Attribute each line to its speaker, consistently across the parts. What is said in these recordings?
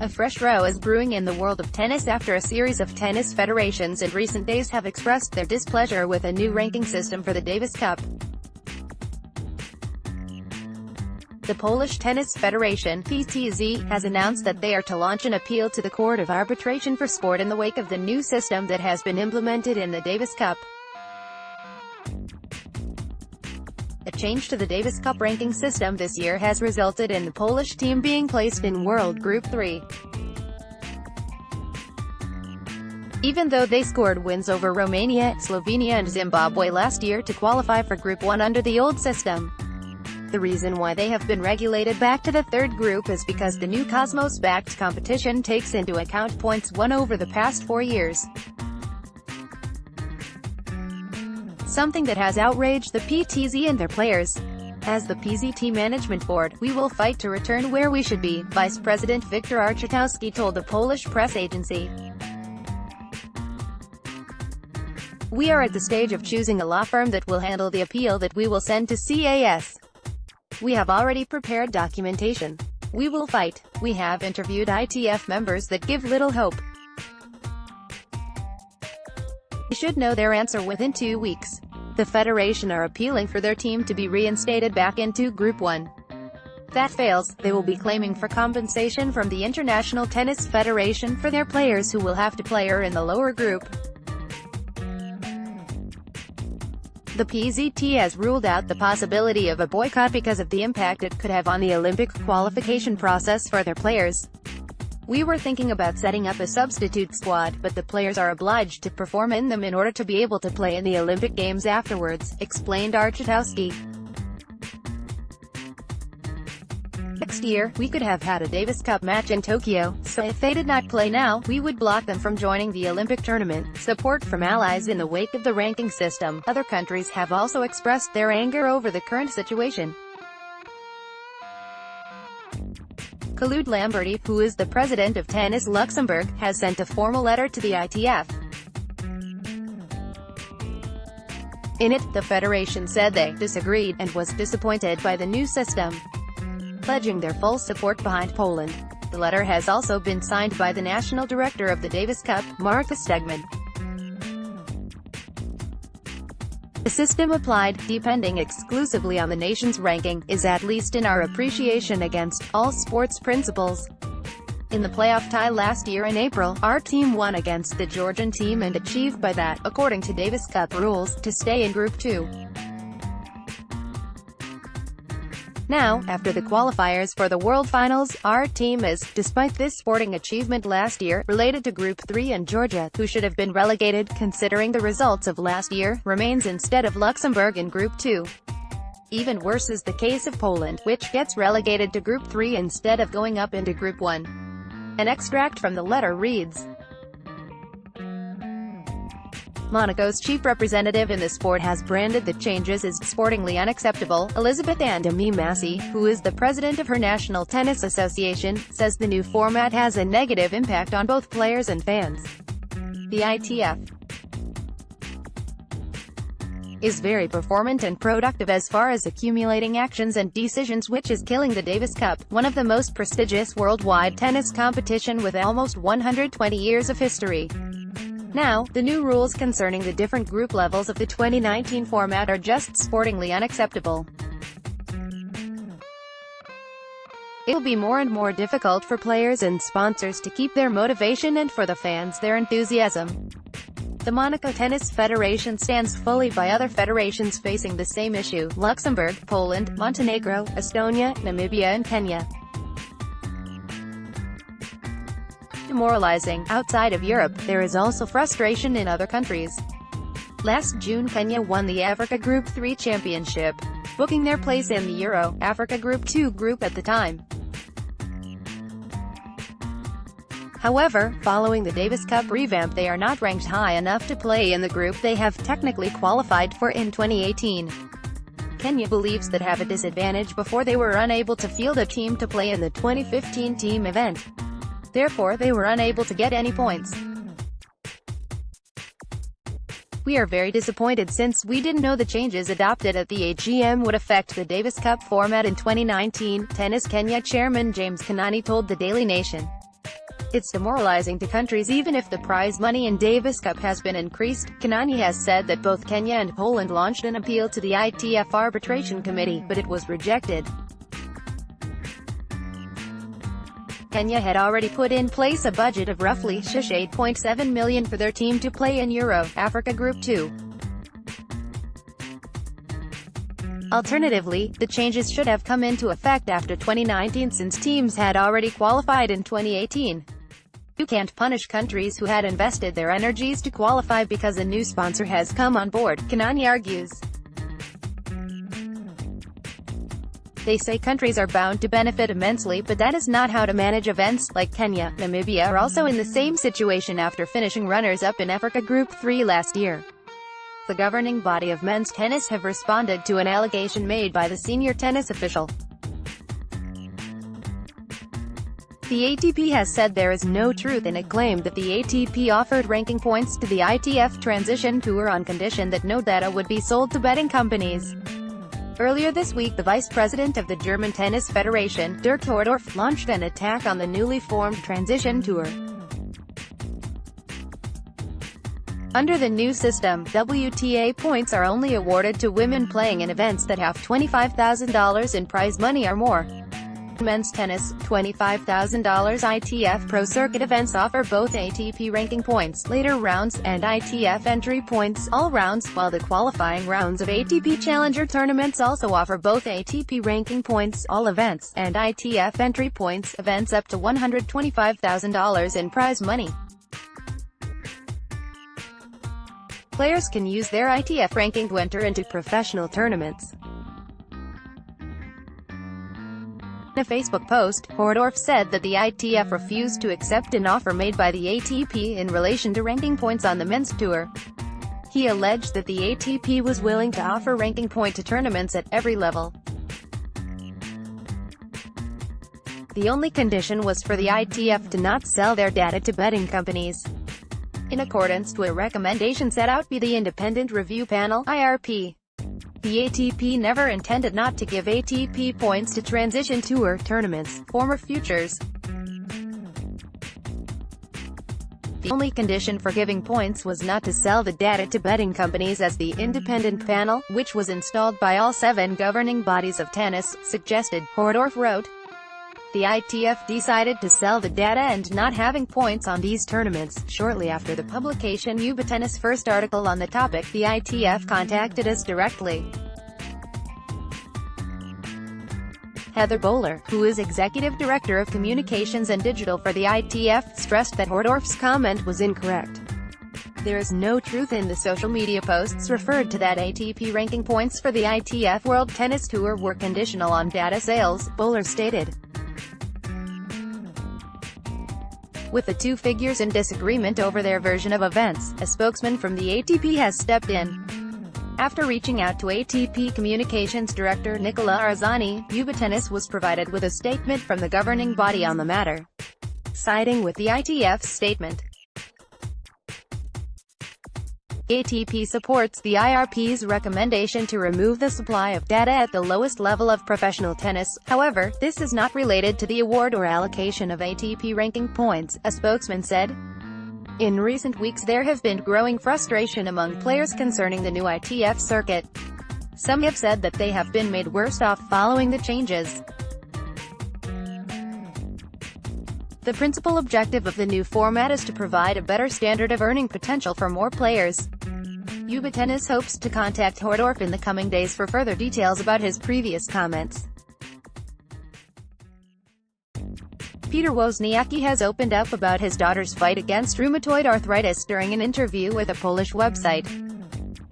Speaker 1: A fresh row is brewing in the world of tennis after a series of tennis federations in recent days have expressed their displeasure with a new ranking system for the Davis Cup. The Polish Tennis Federation (PTZ) has announced that they are to launch an appeal to the Court of Arbitration for Sport in the wake of the new system that has been implemented in the Davis Cup. A change to the Davis Cup ranking system this year has resulted in the Polish team being placed in World Group 3. Even though they scored wins over Romania, Slovenia and Zimbabwe last year to qualify for Group 1 under the old system. The reason why they have been regulated back to the third group is because the new Cosmos-backed competition takes into account points won over the past 4 years. Something that has outraged the PTZ and their players. As the PZT Management Board, we will fight to return where we should be, Vice President Viktor Archatowski told the Polish press agency. We are at the stage of choosing a law firm that will handle the appeal that we will send to CAS. We have already prepared documentation. We will fight. We have interviewed ITF members that give little hope. We should know their answer within 2 weeks. The federation are appealing for their team to be reinstated back into Group 1. If that fails, they will be claiming for compensation from the International Tennis Federation for their players who will have to play in the lower group. The PZT has ruled out the possibility of a boycott because of the impact it could have on the Olympic qualification process for their players. We were thinking about setting up a substitute squad, but the players are obliged to perform in them in order to be able to play in the Olympic Games afterwards, explained Archatowski. Next year, we could have had a Davis Cup match in Tokyo, so if they did not play now, we would block them from joining the Olympic tournament. Support from allies in the wake of the ranking system. Other countries have also expressed their anger over the current situation. Claude Lamberty, who is the president of Tennis Luxembourg, has sent a formal letter to the ITF. In it, the federation said they disagreed and was disappointed by the new system, pledging their full support behind Poland. The letter has also been signed by the national director of the Davis Cup, Marcus Stegman. The system applied, depending exclusively on the nation's ranking, is at least in our appreciation against all sports principles. In the playoff tie last year in April, our team won against the Georgian team and achieved by that, according to Davis Cup rules, to stay in Group 2. Now, after the qualifiers for the World Finals, our team is, despite this sporting achievement last year, related to Group 3 and Georgia, who should have been relegated, considering the results of last year, remains instead of Luxembourg in Group 2. Even worse is the case of Poland, which gets relegated to Group 3 instead of going up into Group 1. An extract from the letter reads: Monaco's chief representative in the sport has branded the changes as sportingly unacceptable. Elizabeth Anne Massey, who is the president of her National Tennis Association, says the new format has a negative impact on both players and fans. The ITF is very performant and productive as far as accumulating actions and decisions, which is killing the Davis Cup, one of the most prestigious worldwide tennis competition with almost 120 years of history. Now, the new rules concerning the different group levels of the 2019 format are just sportingly unacceptable. It will be more and more difficult for players and sponsors to keep their motivation and for the fans their enthusiasm. The Monaco Tennis Federation stands fully by other federations facing the same issue: Luxembourg, Poland, Montenegro, Estonia, Namibia and Kenya. Demoralizing. Outside of Europe, there is also frustration in other countries. Last June, Kenya won the Africa Group 3 championship, booking their place in the Euro Africa Group 2 group at the time. However, following the Davis Cup revamp, they are not ranked high enough to play in the group they have technically qualified for in 2018. Kenya believes that have a disadvantage before they were unable to field a team to play in the 2015 team event. Therefore, they were unable to get any points. We are very disappointed since we didn't know the changes adopted at the AGM would affect the Davis Cup format in 2019, Tennis Kenya chairman James Kanani told the Daily Nation. It's demoralizing to countries even if the prize money in Davis Cup has been increased. Kanani has said that both Kenya and Poland launched an appeal to the ITF Arbitration Committee, but it was rejected. Kenya had already put in place a budget of roughly $8.7 million for their team to play in Euro-Africa Group 2. Alternatively, the changes should have come into effect after 2019 since teams had already qualified in 2018. You can't punish countries who had invested their energies to qualify because a new sponsor has come on board, Kanani argues. They say countries are bound to benefit immensely, but that is not how to manage events. Like Kenya, Namibia are also in the same situation after finishing runners-up in Africa Group 3 last year. The governing body of men's tennis have responded to an allegation made by the senior tennis official. The ATP has said there is no truth in it claimed that the ATP offered ranking points to the ITF Transition Tour on condition that no data would be sold to betting companies. Earlier this week, the vice president of the German Tennis Federation, Dirk Hordorf, launched an attack on the newly formed Transition Tour. Under the new system, WTA points are only awarded to women playing in events that have $25,000 in prize money or more. Men's tennis, $25,000 ITF Pro Circuit events offer both ATP ranking points, later rounds, and ITF entry points, all rounds, while the qualifying rounds of ATP Challenger tournaments also offer both ATP ranking points, all events, and ITF entry points, events up to $125,000 in prize money. Players can use their ITF ranking to enter into professional tournaments. In a Facebook post, Hordorf said that the ITF refused to accept an offer made by the ATP in relation to ranking points on the men's tour. He alleged that the ATP was willing to offer ranking point to tournaments at every level. The only condition was for the ITF to not sell their data to betting companies. In accordance to a recommendation set out by the Independent Review Panel (IRP). The ATP never intended not to give ATP points to Transition Tour tournaments, former futures. The only condition for giving points was not to sell the data to betting companies, as the independent panel, which was installed by all 7 governing bodies of tennis, suggested, Hordorf wrote. The ITF decided to sell the data and not having points on these tournaments. Shortly after the publication of Tennis' first article on the topic, the ITF contacted us directly. Heather Bowler, who is Executive Director of Communications and Digital for the ITF, stressed that Hordorf's comment was incorrect. There is no truth in the social media posts referred to that ATP ranking points for the ITF World Tennis Tour were conditional on data sales, Bowler stated. With the two figures in disagreement over their version of events, a spokesman from the ATP has stepped in. After reaching out to ATP Communications Director Nicola Arzani, Tennis was provided with a statement from the governing body on the matter. Siding with the ITF's statement, ATP supports the IRP's recommendation to remove the supply of data at the lowest level of professional tennis. However, this is not related to the award or allocation of ATP ranking points, a spokesman said. In recent weeks there have been growing frustration among players concerning the new ITF circuit. Some have said that they have been made worse off following the changes. The principal objective of the new format is to provide a better standard of earning potential for more players. Tennis hopes to contact Hordorf in the coming days for further details about his previous comments. Peter Wozniacki has opened up about his daughter's fight against rheumatoid arthritis during an interview with a Polish website.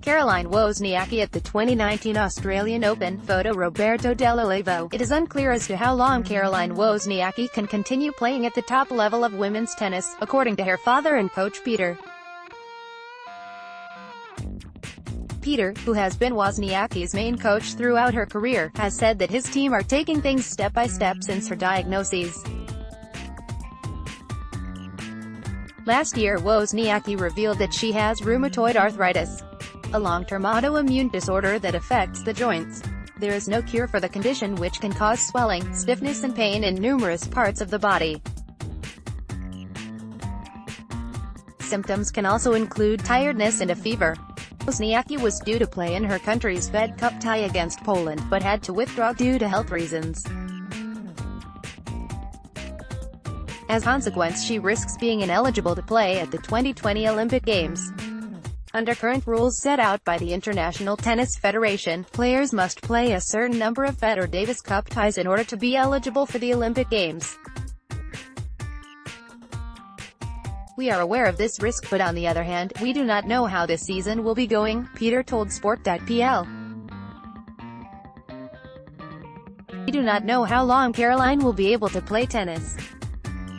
Speaker 1: Caroline Wozniacki at the 2019 Australian Open, photo Roberto Dell'Olivo. It is unclear as to how long Caroline Wozniacki can continue playing at the top level of women's tennis, according to her father and coach Peter. Peter, who has been Wozniacki's main coach throughout her career, has said that his team are taking things step by step since her diagnoses. Last year, Wozniacki revealed that she has rheumatoid arthritis, a long-term autoimmune disorder that affects the joints. There is no cure for the condition, which can cause swelling, stiffness and pain in numerous parts of the body. symptoms can also include tiredness and a fever. Wozniacki was due to play in her country's Fed Cup tie against Poland, but had to withdraw due to health reasons. As a consequence, she risks being ineligible to play at the 2020 Olympic Games. Under current rules set out by the International Tennis Federation, players must play a certain number of Fed or Davis Cup ties in order to be eligible for the Olympic Games. We are aware of this risk, but on the other hand, we do not know how this season will be going, Peter told Sport.pl. We do not know how long Caroline will be able to play tennis.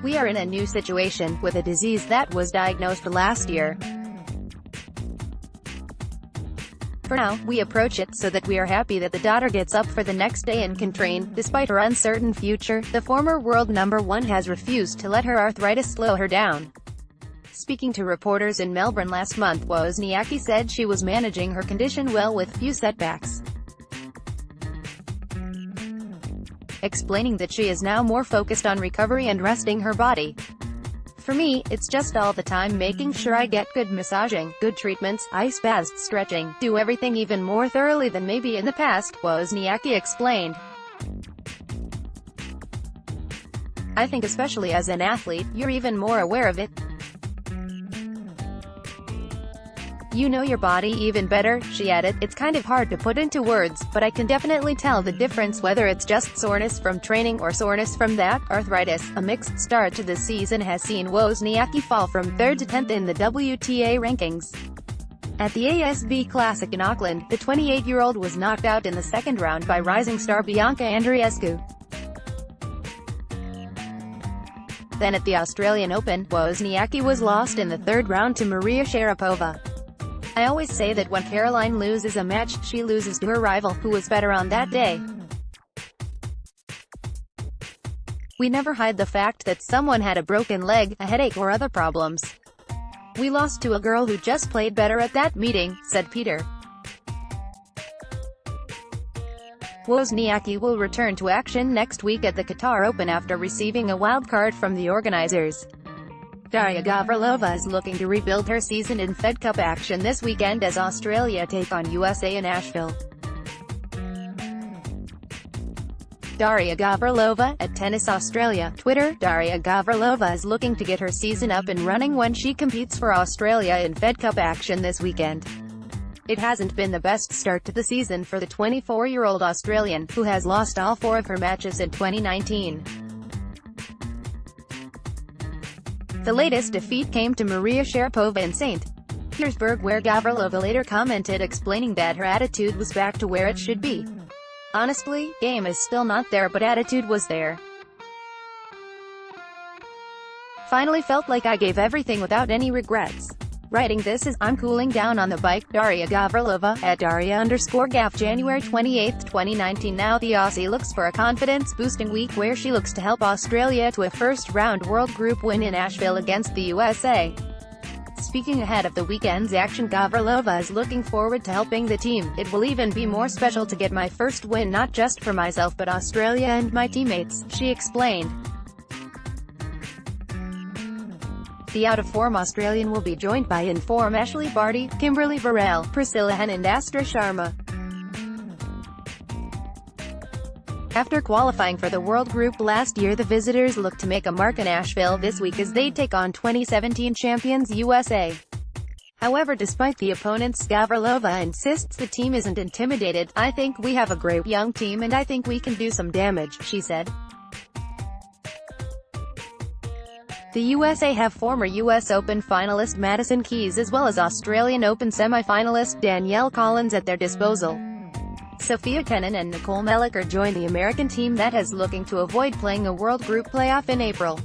Speaker 1: We are in a new situation, with a disease that was diagnosed last year. For now, we approach it so that we are happy that the daughter gets up for the next day and can train. Despite her uncertain future, the former world #1 has refused to let her arthritis slow her down. Speaking to reporters in Melbourne last month, Wozniacki said she was managing her condition well with few setbacks, explaining that she is now more focused on recovery and resting her body. For me, it's just all the time making sure I get good massaging, good treatments, ice baths, stretching, do everything even more thoroughly than maybe in the past, Wozniacki explained. I think especially as an athlete, you're even more aware of it. You know your body even better, she added. It's kind of hard to put into words, but I can definitely tell the difference whether it's just soreness from training or soreness from that arthritis. A mixed start to the season has seen Wozniacki fall from 3rd to 10th in the WTA rankings. At the ASB Classic in Auckland, the 28-year-old was knocked out in the second round by rising star Bianca Andreescu. Then at the Australian Open, Wozniacki was lost in the third round to Maria Sharapova. I always say that when Caroline loses a match, she loses to her rival, who was better on that day. We never hide the fact that someone had a broken leg, a headache or other problems. We lost to a girl who just played better at that meeting, said Peter. Wozniacki will return to action next week at the Qatar Open after receiving a wildcard from the organizers. Daria Gavrilova is looking to rebuild her season in Fed Cup action this weekend as Australia take on USA in Asheville. Daria Gavrilova, at Tennis Australia, Twitter. Daria Gavrilova is looking to get her season up and running when she competes for Australia in Fed Cup action this weekend. It hasn't been the best start to the season for the 24-year-old Australian, who has lost all 4 of her matches in 2019. The latest defeat came to Maria Sharapova in St. Petersburg, where Gavrilova later commented, explaining that her attitude was back to where it should be. Honestly, game is still not there, but attitude was there. Finally felt like I gave everything without any regrets. Writing this as I'm cooling down on the bike. Daria Gavrilova, at Daria_Gav, January 28, 2019. Now the Aussie looks for a confidence-boosting week where she looks to help Australia to a first-round World Group win in Asheville against the USA. Speaking ahead of the weekend's action, Gavrilova is looking forward to helping the team. It will even be more special to get my first win, not just for myself but Australia and my teammates, she explained. The out-of-form Australian will be joined by in-form Ashley Barty, Kimberly Burrell, Priscilla Hen and Astra Sharma. After qualifying for the World Group last year, the visitors look to make a mark in Asheville this week as they take on 2017 champions USA. However, despite the opponents, Gavrilova insists the team isn't intimidated. I think we have a great young team and I think we can do some damage, she said. The USA have former US Open finalist Madison Keys as well as Australian Open semi-finalist Danielle Collins at their disposal. Sophia Kenin and Nicole Melliker join the American team that is looking to avoid playing a World Group playoff in April.